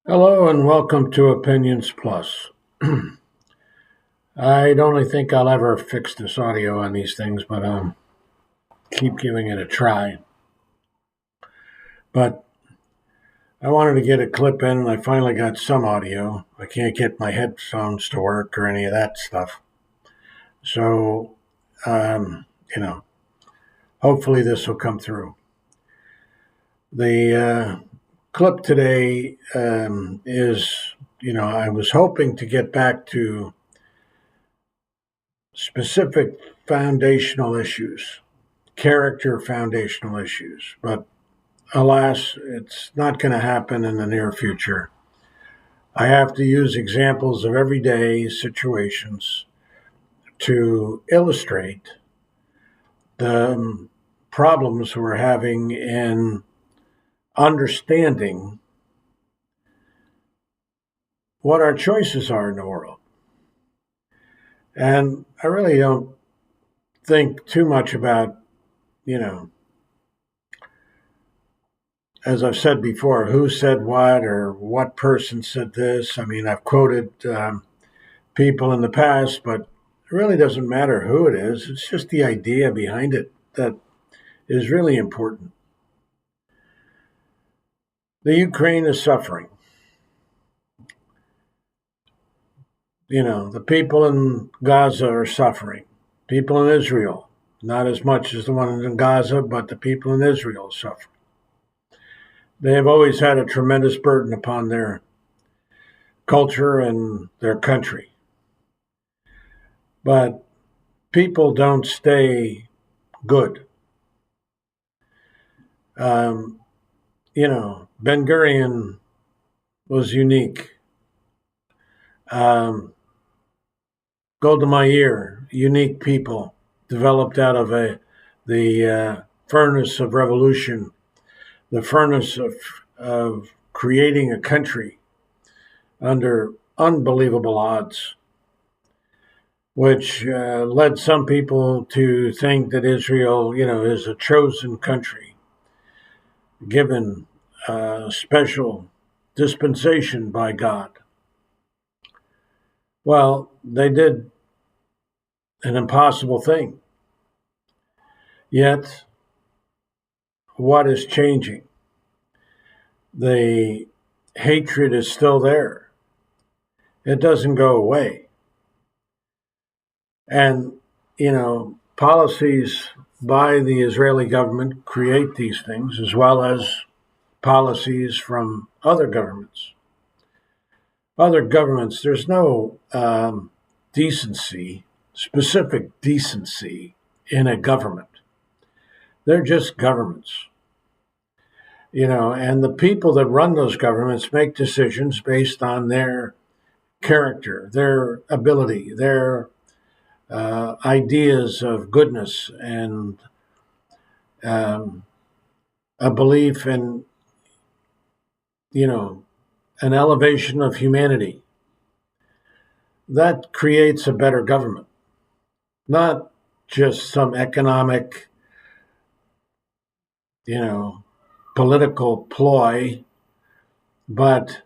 Hello and welcome to Opinions Plus. I don't think I'll ever fix this audio on these things, but keep giving it a try. But I wanted to get a clip in, and I finally got some audio. I can't get my headphones to work or any of that stuff. So, um, you know, hopefully this will come through. The clip today is, I was hoping to get back to specific foundational issues, character foundational issues. But alas, it's not going to happen in the near future. I have to use examples of everyday situations to illustrate the problems we're having in understanding what our choices are in the world. And I really don't think too much about, as I've said before, who said what or what person said this. I mean, I've quoted people in the past, but it really doesn't matter who it is. It's just the idea behind it that is really important. The Ukraine is suffering. The people in Gaza are suffering. People in Israel, not as much as the ones in Gaza, but the people in Israel suffer. They have always had a tremendous burden upon their culture and their country. But people don't stay good. Ben Gurion was unique. Golda Meir, unique people, developed out of the furnace of revolution, the furnace of creating a country under unbelievable odds, which led some people to think that Israel, is a chosen country, given special dispensation by God. Well, they did an impossible thing. Yet, what is changing? The hatred is still there. It doesn't go away. And, policies by the Israeli government create these things, as well as policies from other governments. Other governments, there's no decency, specific decency in a government. They're just governments. And the people that run those governments make decisions based on their character, their ability, their ideas of goodness, and a belief in, an elevation of humanity. That creates a better government, not just some economic, political ploy, but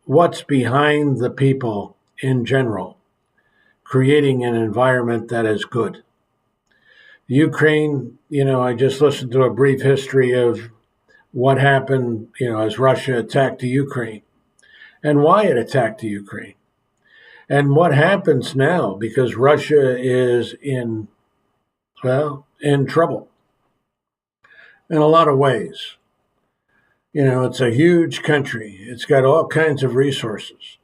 what's behind the people in general, creating an environment that is good. Ukraine, I just listened to a brief history of what happened, as Russia attacked the Ukraine and why it attacked the Ukraine and what happens now, because Russia is in trouble in a lot of ways. It's a huge country. It's got all kinds of resources.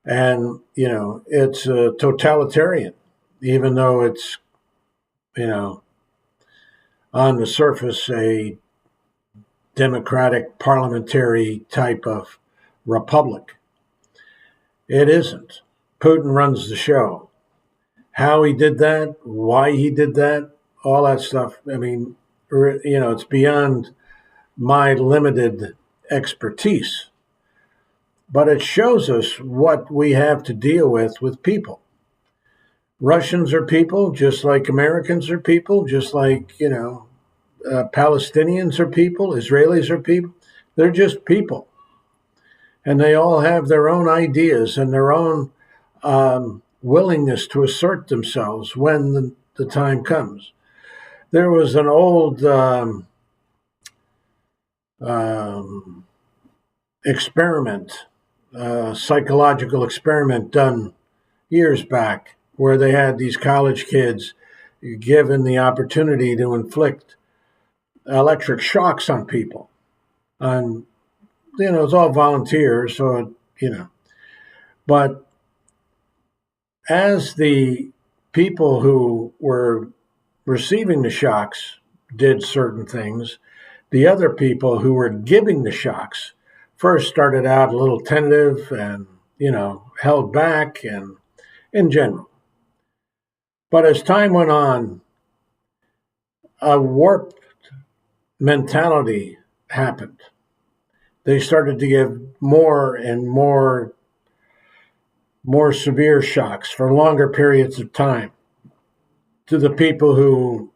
And, it's a totalitarian, even though it's, on the surface, a democratic parliamentary type of republic. It isn't. Putin runs the show. How he did that, why he did that, all that stuff. I mean, it's beyond my limited expertise. But it shows us what we have to deal with people. Russians are people, just like Americans are people, just like, Palestinians are people, Israelis are people. They're just people. And they all have their own ideas and their own willingness to assert themselves when the time comes. There was an old um, experiment, psychological experiment done years back, where they had these college kids given the opportunity to inflict electric shocks on people. And, it's all volunteers, so, but as the people who were receiving the shocks did certain things, the other people who were giving the shocks first started out a little tentative and, held back and in general. But as time went on, a warped mentality happened. They started to give more and more severe shocks for longer periods of time to the people who,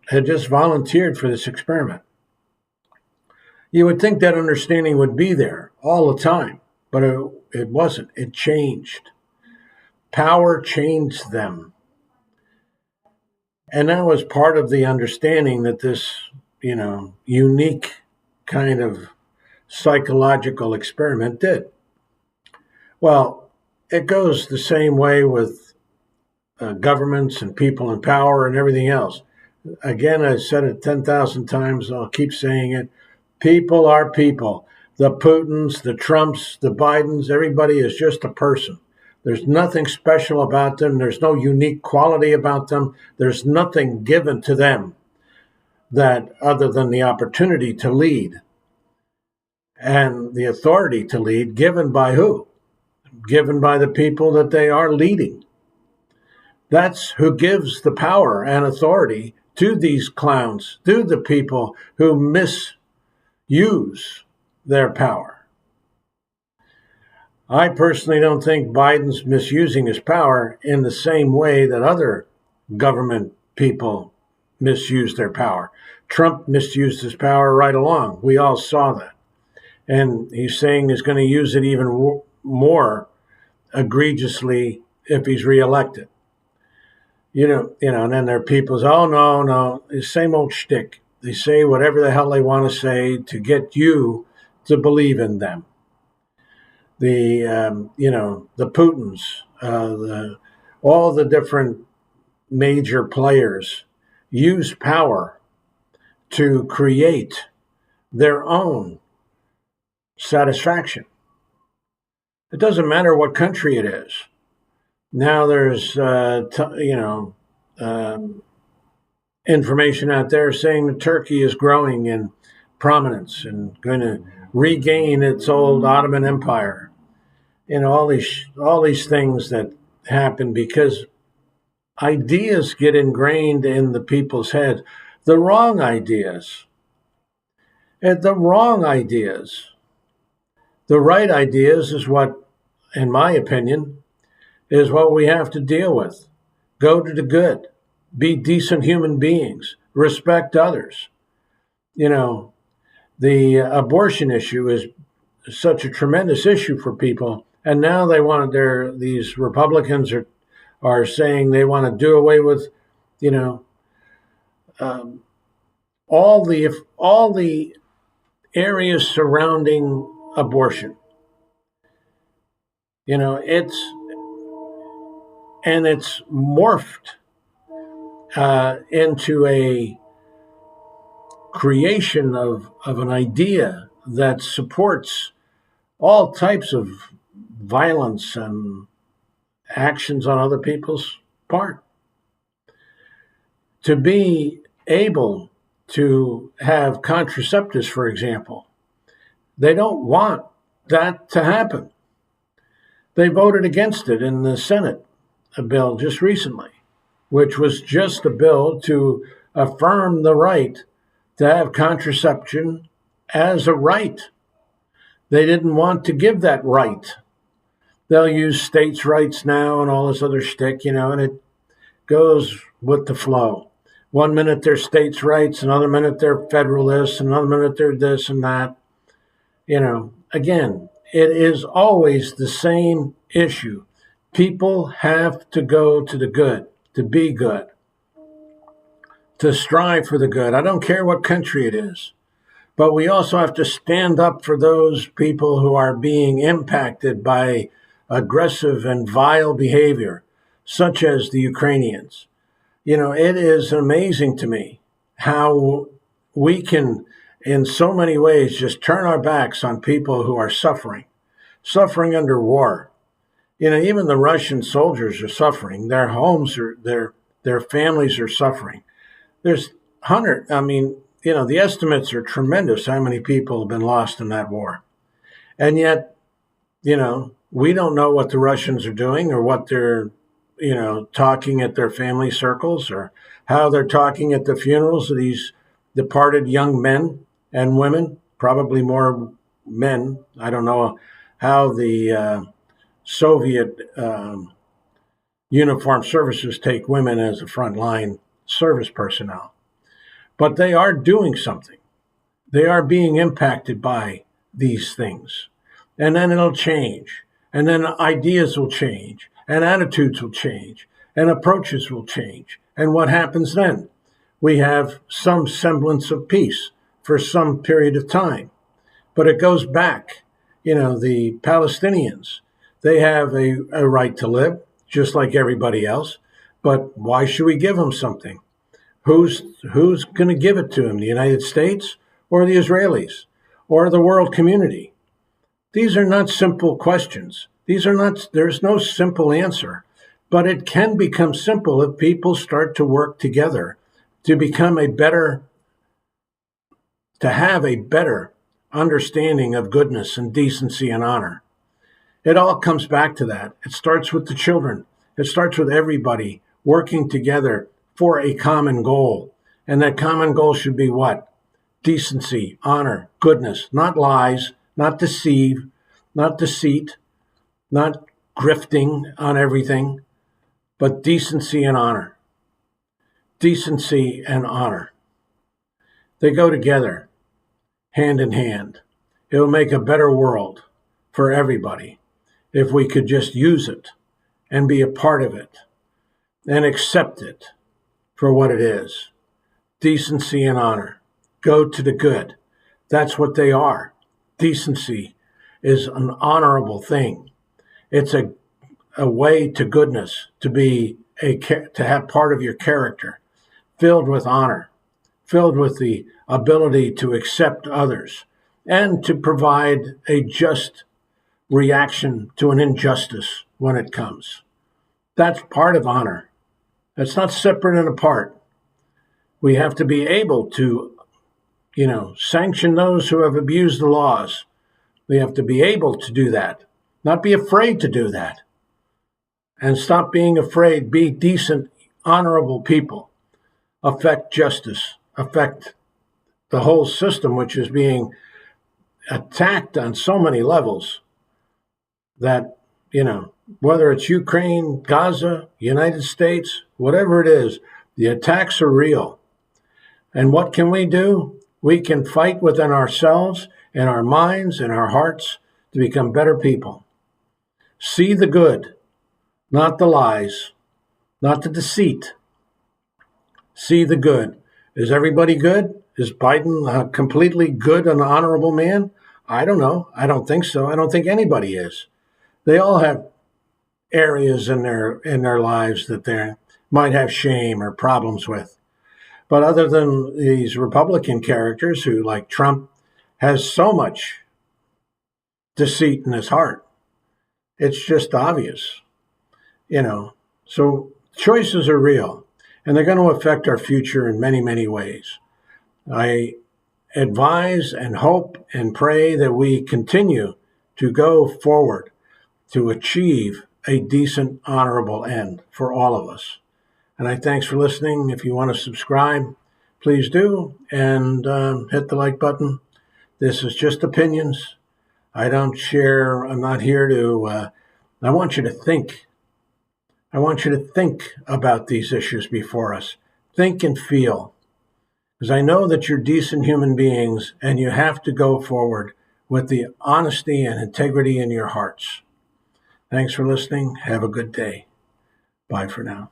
had just volunteered for this experiment. You would think that understanding would be there all the time, but it wasn't. It changed. Power changed them. And that was part of the understanding that this, unique kind of psychological experiment did. Well, it goes the same way with governments and people in power and everything else. Again, I said it 10,000 times, I'll keep saying it. People are people. The Putins, the Trumps, the Bidens, everybody is just a person. There's nothing special about them. There's no unique quality about them. There's nothing given to them that other than the opportunity to lead and the authority to lead, given by who? Given by the people that they are leading. That's who gives the power and authority to these clowns, to the people who misuse their power. I personally don't think Biden's misusing his power in the same way that other government people misuse their power. Trump misused his power right along. We all saw that. And he's saying he's going to use it even more egregiously if he's reelected. And then there are people say, oh, no, the same old shtick. They say whatever the hell they want to say to get you to believe in them. The Putins, all the different major players use power to create their own satisfaction. It doesn't matter what country it is. Now there's, information out there saying that Turkey is growing in prominence and going to regain its old Ottoman Empire. All these things that happen because ideas get ingrained in the people's head, the wrong ideas. The right ideas is what, in my opinion, is what we have to deal with. Go to the good. Be decent human beings. Respect others. The abortion issue is such a tremendous issue for people. And now these Republicans are saying they want to do away with, all the areas surrounding abortion. It's morphed into a creation of an idea that supports all types of violence and actions on other people's part. To be able to have contraceptives, for example, they don't want that to happen. They voted against it in the Senate, a bill just recently, which was just a bill to affirm the right to have contraception as a right. They didn't want to give that right. They'll use states' rights now and all this other shtick, and it goes with the flow. One minute they're states' rights, another minute they're federalists, another minute they're this and that. Again, it is always the same issue. People have to go to the good, to be good, to strive for the good. I don't care what country it is. But we also have to stand up for those people who are being impacted by aggressive and vile behavior, such as the Ukrainians. It is amazing to me how we can, in so many ways, just turn our backs on people who are suffering under war. Even the Russian soldiers are suffering. Their homes are, their families are suffering. There's the estimates are tremendous how many people have been lost in that war. And yet, we don't know what the Russians are doing or what they're, talking at their family circles or how they're talking at the funerals of these departed young men and women, probably more men. I don't know how the Soviet uniformed services take women as a frontline service personnel. But they are doing something. They are being impacted by these things. And then it'll change. And then ideas will change. And attitudes will change. And approaches will change. And what happens then? We have some semblance of peace for some period of time. But it goes back. The Palestinians, they have a right to live, just like everybody else. But why should we give them something? Who's going to give it to them? The United States or the Israelis or the world community? These are not simple questions. There's no simple answer, but it can become simple if people start to work together to have a better understanding of goodness and decency and honor. It all comes back to that. It starts with the children. It starts with everybody working together for a common goal. And that common goal should be what? Decency, honor, goodness, not lies, not deceit, not grifting on everything, but decency and honor. Decency and honor. They go together, hand in hand. It will make a better world for everybody if we could just use it and be a part of it and accept it for what it is. Decency and honor. Go to the good. That's what they are. Decency is an honorable thing. It's a way to goodness, to have part of your character filled with honor, filled with the ability to accept others and to provide a just reaction to an injustice when it comes. That's part of honor. That's not separate and apart. We have to be able to, sanction those who have abused the laws. We have to be able to do that, not be afraid to do that. And stop being afraid. Be decent, honorable people. Affect justice. Affect the whole system, which is being attacked on so many levels that, whether it's Ukraine, Gaza, United States, whatever it is, the attacks are real. And what can we do? We can fight within ourselves, in our minds, in our hearts, to become better people. See the good, not the lies, not the deceit. See the good. Is everybody good? Is Biden a completely good and honorable man? I don't know. I don't think so. I don't think anybody is. They all have areas in their lives that they might have shame or problems with. But other than these Republican characters who, like Trump, has so much deceit in his heart, it's just obvious, So choices are real, and they're going to affect our future in many, many ways. I advise and hope and pray that we continue to go forward to achieve a decent, honorable end for all of us. And I thanks for listening. If you want to subscribe, please do, and hit the like button. This is just opinions. I don't share. I'm not here to. I want you to think. I want you to think about these issues before us. Think and feel. Because I know that you're decent human beings and you have to go forward with the honesty and integrity in your hearts. Thanks for listening. Have a good day. Bye for now.